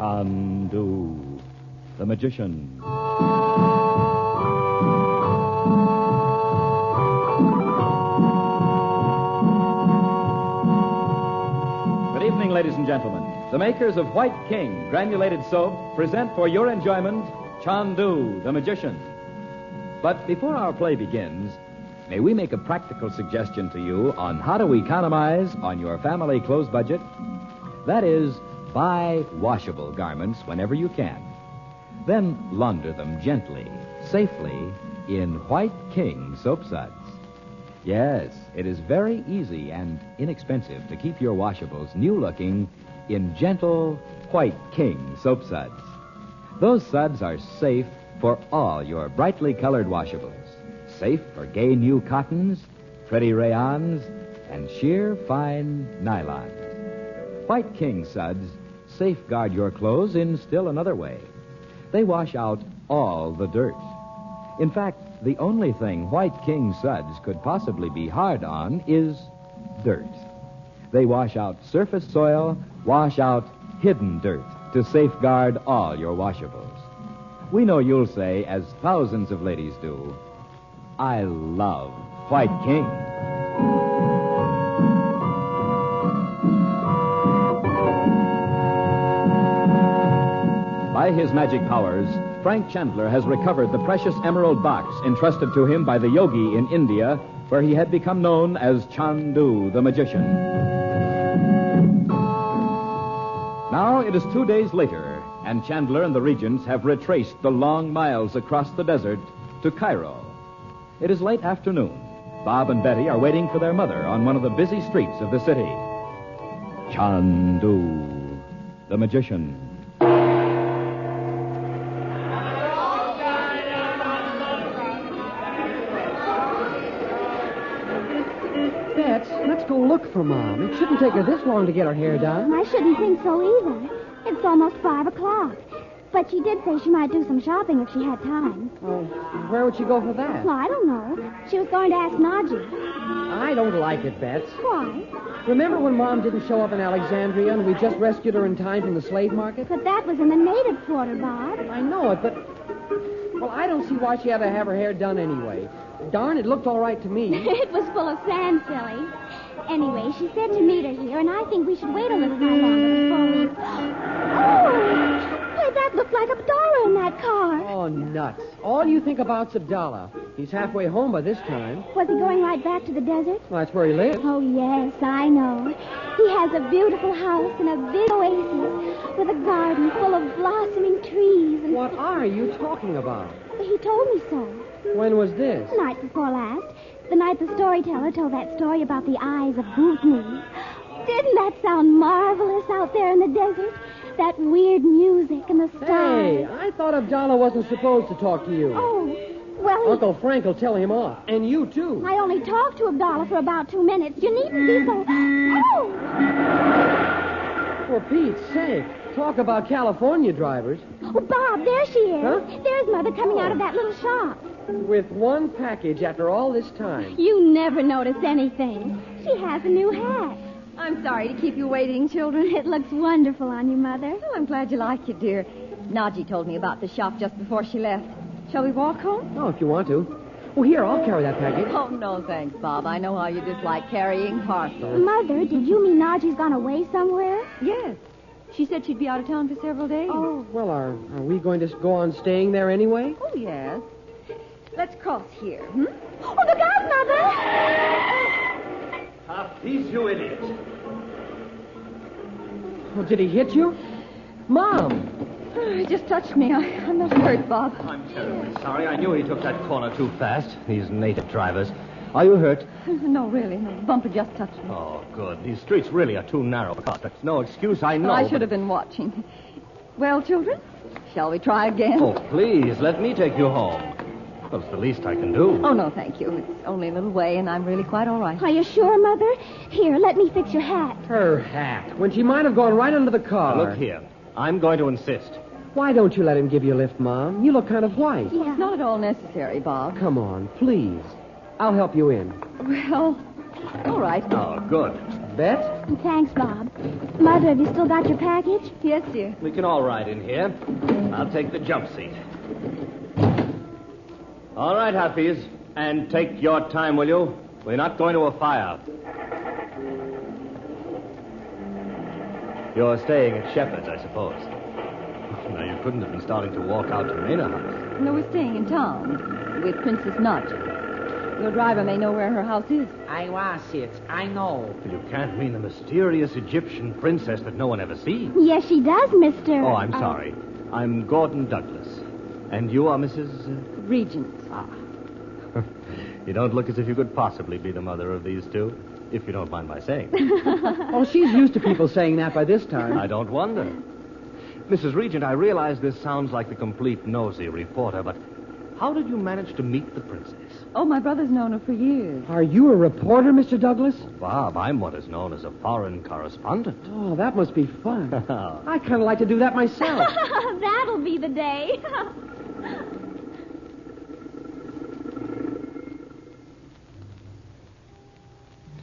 Chandu the Magician. Good evening, ladies and gentlemen. The makers of White King granulated soap present for your enjoyment Chandu the Magician. But before our play begins, may we make a practical suggestion to you on how to economize on your family clothes budget? That is, buy washable garments whenever you can. Then launder them gently, safely, in White King soap suds. Yes, it is very easy and inexpensive to keep your washables new-looking in gentle White King soap suds. Those suds are safe for all your brightly colored washables. Safe for gay new cottons, pretty rayons, and sheer fine nylons. White King suds safeguard your clothes in still another way. They wash out all the dirt. In fact, the only thing White King suds could possibly be hard on is dirt. They wash out surface soil, wash out hidden dirt to safeguard all your washables. We know you'll say, as thousands of ladies do, I love White King. By his magic powers, Frank Chandler has recovered the precious emerald box entrusted to him by the yogi in India, where he had become known as Chandu the Magician. Now it is 2 days later, and Chandler and the Regents have retraced the long miles across the desert to Cairo. It is late afternoon. Bob and Betty are waiting for their mother on one of the busy streets of the city. Chandu the Magician. Bets, let's go look for Mom. It shouldn't take her this long to get her hair done. I shouldn't think so either. It's almost 5 o'clock. But she did say she might do some shopping if she had time. Oh, where would she go for that? Well, I don't know. She was going to ask Naji. I don't like it, Bets. Why? Remember when Mom didn't show up in Alexandria and we just rescued her in time from the slave market? But that was in the native quarter, Bob. I know it, but... Well, I don't see why she had to have her hair done anyway. Darn, it looked all right to me. It was full of sand, silly. Anyway, she said to meet her here, and I think we should wait a little while longer before we... Oh! Why, that looked like Abdallah in that car. Oh, nuts. All you think about's Abdallah. He's halfway home by this time. Was he going right back to the desert? Well, that's where he lives. Oh, yes, I know. He has a beautiful house and a big oasis with a garden full of blossoming trees and... What are you talking about? He told me so. When was this? The night before last. The night the storyteller told that story about the eyes of Bhutanese. Didn't that sound marvelous out there in the desert? That weird music and the stars. Hey, I thought Abdallah wasn't supposed to talk to you. Oh, well... Uncle Frank will tell him off. And you, too. I only talked to Abdallah for about 2 minutes. You needn't be so... Oh! For Pete's sake. Talk about California drivers. Oh, Bob, there she is. Huh? There's Mother coming out of that little shop. With one package after all this time. You never notice anything. She has a new hat. I'm sorry to keep you waiting, children. It looks wonderful on you, Mother. Oh, I'm glad you like it, dear. Naji told me about the shop just before she left. Shall we walk home? Oh, if you want to. Oh, here, I'll carry that package. Oh, no, thanks, Bob. I know how you dislike carrying parcels. Mother, did you mean Naji's gone away somewhere? Yes. She said she'd be out of town for several days. Oh, well, are we going to go on staying there anyway? Oh, yes. Let's cross here. Oh, look out, Mother! Please, you idiot. Oh, did he hit you? Mom! Oh, he just touched me. I'm not hurt, Bob. I'm terribly sorry. I knew he took that corner too fast. These native drivers. Are you hurt? No, really. The bumper just touched me. Oh, good. These streets really are too narrow. That's no excuse, I know. I should have been watching. Well, children, shall we try again? Oh, please, let me take you home. Well, it's the least I can do. Oh, no, thank you. It's only a little way, and I'm really quite all right. Are you sure, Mother? Here, let me fix your hat. Her hat. When she might have gone right under the car. Look here. I'm going to insist. Why don't you let him give you a lift, Mom? You look kind of white. Yeah. It's not at all necessary, Bob. Come on, please. I'll help you in. Well, all right. Oh, good. Bet? Thanks, Bob. Mother, have you still got your package? Yes, dear. We can all ride in here. I'll take the jump seat. All right, Hafiz. And take your time, will you? We're not going to a fire. You're staying at Shepherd's, I suppose. Now, you couldn't have been starting to walk out to Manor House. No, we're staying in town with Princess Naji. Your driver may know where her house is. I was it. I know. You can't mean the mysterious Egyptian princess that no one ever sees. Yes, she does, Mr. Oh, I'm sorry. I'm Gordon Douglas. And you are Mrs. Regent. You don't look as if you could possibly be the mother of these two, if you don't mind my saying. Oh, she's used to people saying that by this time. I don't wonder. Mrs. Regent, I realize this sounds like the complete nosy reporter, but how did you manage to meet the princess? Oh, my brother's known her for years. Are you a reporter, Mr. Douglas? Bob, I'm what is known as a foreign correspondent. Oh, that must be fun. I kind of like to do that myself. That'll be the day.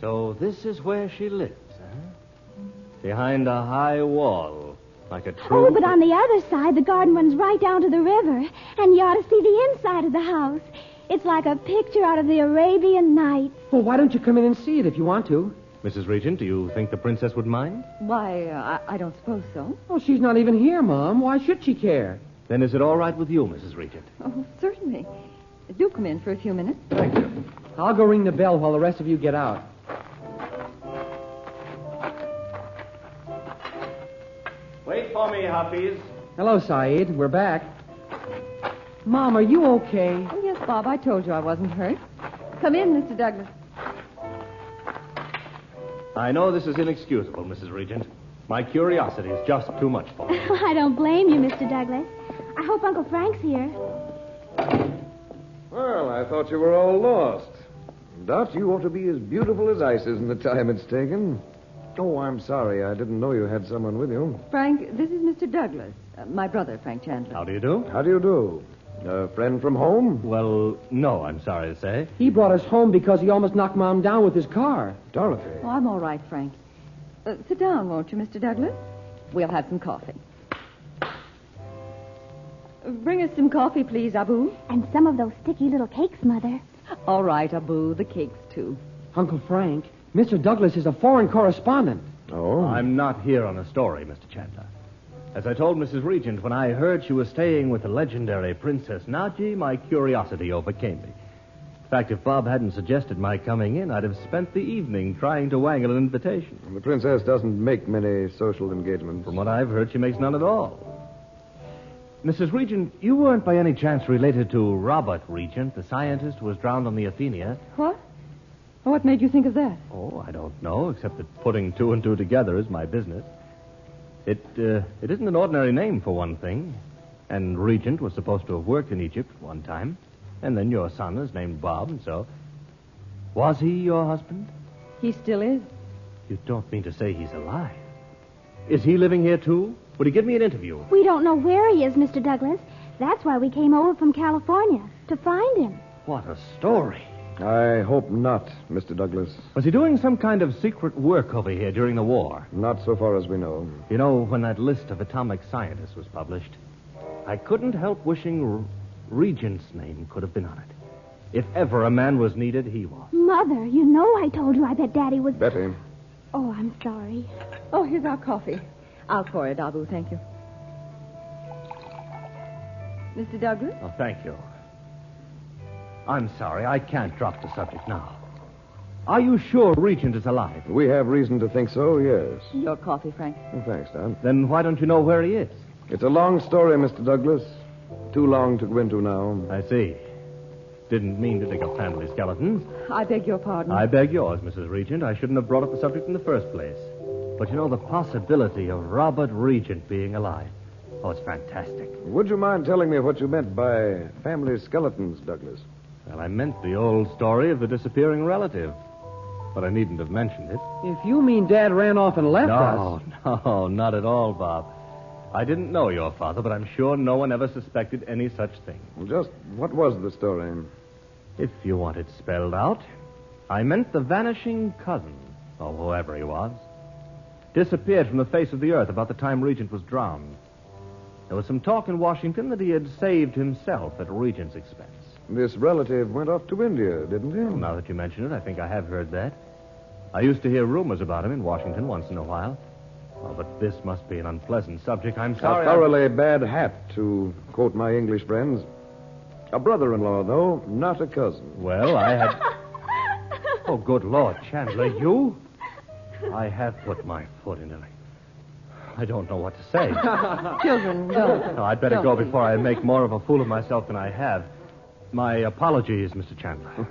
So this is where she lives, huh? Behind a high wall, like a true... Oh, but on the other side, the garden runs right down to the river, and you ought to see the inside of the house. It's like a picture out of the Arabian Nights. Well, why don't you come in and see it if you want to? Mrs. Regent, do you think the princess would mind? Why, I don't suppose so. Well, she's not even here, Mom. Why should she care? Then is it all right with you, Mrs. Regent? Oh, certainly. Do come in for a few minutes. Thank you. I'll go ring the bell while the rest of you get out. Wait for me, Hafiz. Hello, Saeed. We're back. Mom, are you okay? Oh, yes, Bob, I told you I wasn't hurt. Come in, Mr. Douglas. I know this is inexcusable, Mrs. Regent. My curiosity is just too much for me. I don't blame you, Mr. Douglas. I hope Uncle Frank's here. Well, I thought you were all lost. Dot, you ought to be as beautiful as ice in the time it's taken. Oh, I'm sorry. I didn't know you had someone with you. Frank, this is Mr. Douglas. My brother, Frank Chandler. How do you do? How do you do? A friend from home? Well, no, I'm sorry to say. He brought us home because he almost knocked Mom down with his car. Dorothy. Oh, I'm all right, Frank. Sit down, won't you, Mr. Douglas? We'll have some coffee. Bring us some coffee, please, Abu. And some of those sticky little cakes, Mother. All right, Abu, the cakes, too. Uncle Frank, Mr. Douglas is a foreign correspondent. Oh? I'm not here on a story, Mr. Chandler. As I told Mrs. Regent, when I heard she was staying with the legendary Princess Naji, my curiosity overcame me. In fact, if Bob hadn't suggested my coming in, I'd have spent the evening trying to wangle an invitation. The princess doesn't make many social engagements. From what I've heard, she makes none at all. Mrs. Regent, you weren't by any chance related to Robert Regent, the scientist who was drowned on the Athenia? What? What made you think of that? Oh, I don't know, except that putting two and two together is my business. It isn't an ordinary name, for one thing. And Regent was supposed to have worked in Egypt at one time. And then your son is named Bob, and so... Was he your husband? He still is. You don't mean to say he's alive. Is he living here, too? Would he give me an interview? We don't know where he is, Mr. Douglas. That's why we came over from California, to find him. What a story. I hope not, Mr. Douglas. Was he doing some kind of secret work over here during the war? Not so far as we know. You know, when that list of atomic scientists was published, I couldn't help wishing Regent's name could have been on it. If ever a man was needed, he was. Mother, you know I told you I bet Daddy was... Betty. Oh, I'm sorry. Oh, here's our coffee. I'll pour it, Abu, thank you. Mr. Douglas? Oh, thank you. I'm sorry, I can't drop the subject now. Are you sure Regent is alive? We have reason to think so, yes. Your coffee, Frank. Well, thanks, Don. Then why don't you know where he is? It's a long story, Mr. Douglas. Too long to go into now. I see. Didn't mean to dig up family skeletons. I beg your pardon. I beg yours, Mrs. Regent. I shouldn't have brought up the subject in the first place. But you know, the possibility of Robert Regent being alive. Oh, it's fantastic. Would you mind telling me what you meant by family skeletons, Douglas? Well, I meant the old story of the disappearing relative. But I needn't have mentioned it. If you mean Dad ran off and left us... No, not at all, Bob. I didn't know your father, but I'm sure no one ever suspected any such thing. Well, just what was the story? If you want it spelled out, I meant the vanishing cousin or whoever he was, disappeared from the face of the earth about the time Regent was drowned. There was some talk in Washington that he had saved himself at Regent's expense. This relative went off to India, didn't he? Well, now that you mention it, I think I have heard that. I used to hear rumors about him in Washington once in a while. Oh, but this must be an unpleasant subject. I'm sorry. A thoroughly bad hat, to quote my English friends. A brother-in-law, though, not a cousin. Well, I had... Oh, good Lord, Chandler, you? I have put my foot in it. I don't know what to say. Children, don't. No, I'd better go before I make more of a fool of myself than I have. My apologies, Mr. Chandler.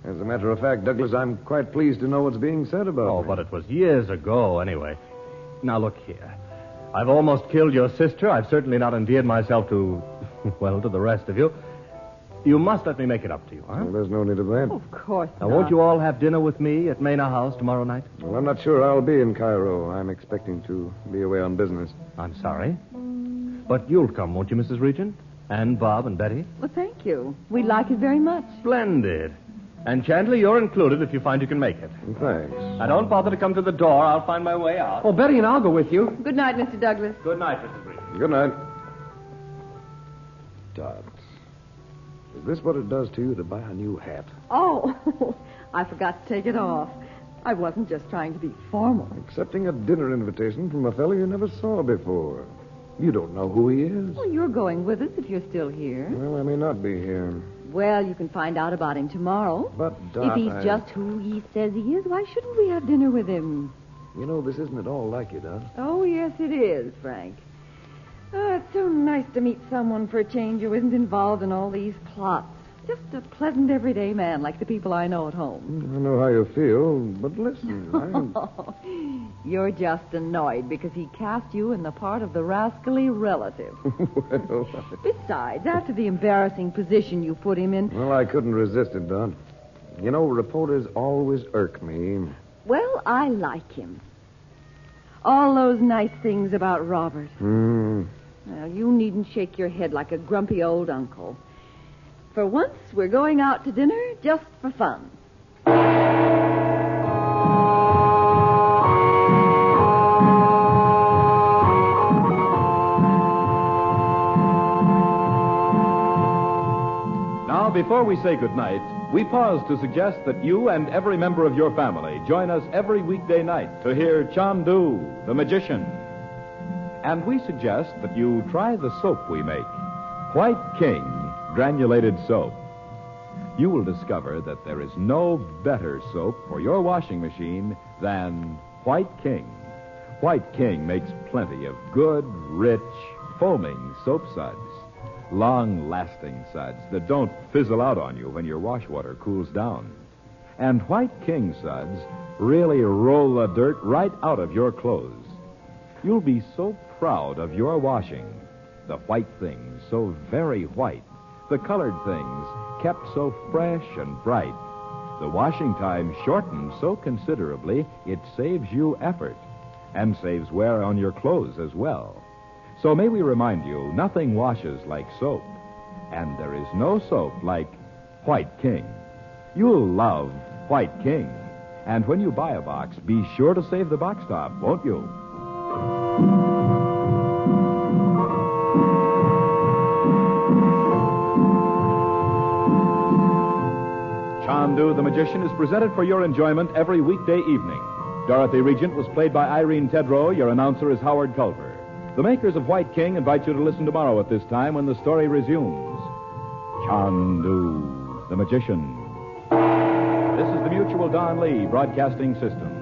As a matter of fact, Douglas, I'm quite pleased to know what's being said about Oh, me. but it was years ago, anyway. Now, look here. I've almost killed your sister. I've certainly not endeared myself to, well, to the rest of you. You must let me make it up to you, huh? Well, there's no need of that. Of course Now, not. won't you all have dinner with me at Mena House tomorrow night? Well, I'm not sure I'll be in Cairo. I'm expecting to be away on business. I'm sorry. But you'll come, won't you, Mrs. Regent? And Bob and Betty? Well, thank you. We'd like it very much. Splendid. And Chandler, you're included if you find you can make it. Thanks. Now, don't bother to come to the door. I'll find my way out. Oh, Betty and I'll go with you. Good night, Mr. Douglas. Good night, Mrs. Regent. Good night. Dot. Is this what it does to you to buy a new hat? Oh, I forgot to take it off. I wasn't just trying to be formal. Accepting a dinner invitation from a fellow you never saw before. You don't know who he is. Well, you're going with us if you're still here. Well, I may not be here. Well, you can find out about him tomorrow. But, Dot, if he's just who he says he is, why shouldn't we have dinner with him? You know, this isn't at all like you, Dot. Oh, yes, it is, Frank. Oh, it's so nice to meet someone for a change who isn't involved in all these plots. Just a pleasant, everyday man like the people I know at home. I know how you feel, but listen, You're just annoyed because he cast you in the part of the rascally relative. well, Besides, after the embarrassing position you put him in... well, I couldn't resist it, Dot. You know, reporters always irk me. Well, I like him. All those nice things about Robert. Well, you needn't shake your head like a grumpy old uncle. For once, we're going out to dinner just for fun. Now, before we say goodnight, we pause to suggest that you and every member of your family join us every weekday night to hear Chandu the Magician. And we suggest that you try the soap we make, White King granulated soap. You will discover that there is no better soap for your washing machine than White King. White King makes plenty of good, rich, foaming soap suds. Long-lasting suds that don't fizzle out on you when your wash water cools down. And White King suds really roll the dirt right out of your clothes. You'll be so proud of your washing. The white things so very white. The colored things kept so fresh and bright. The washing time shortened so considerably it saves you effort and saves wear on your clothes as well. So may we remind you, nothing washes like soap. And there is no soap like White King. You'll love White King. And when you buy a box, be sure to save the box top, won't you? Chandu the Magician is presented for your enjoyment every weekday evening. Dorothy Regent was played by Irene Tedrow. Your announcer is Howard Culver. The makers of White King invite you to listen tomorrow at this time when the story resumes. Chandu the Magician. This is the Mutual Don Lee Broadcasting System.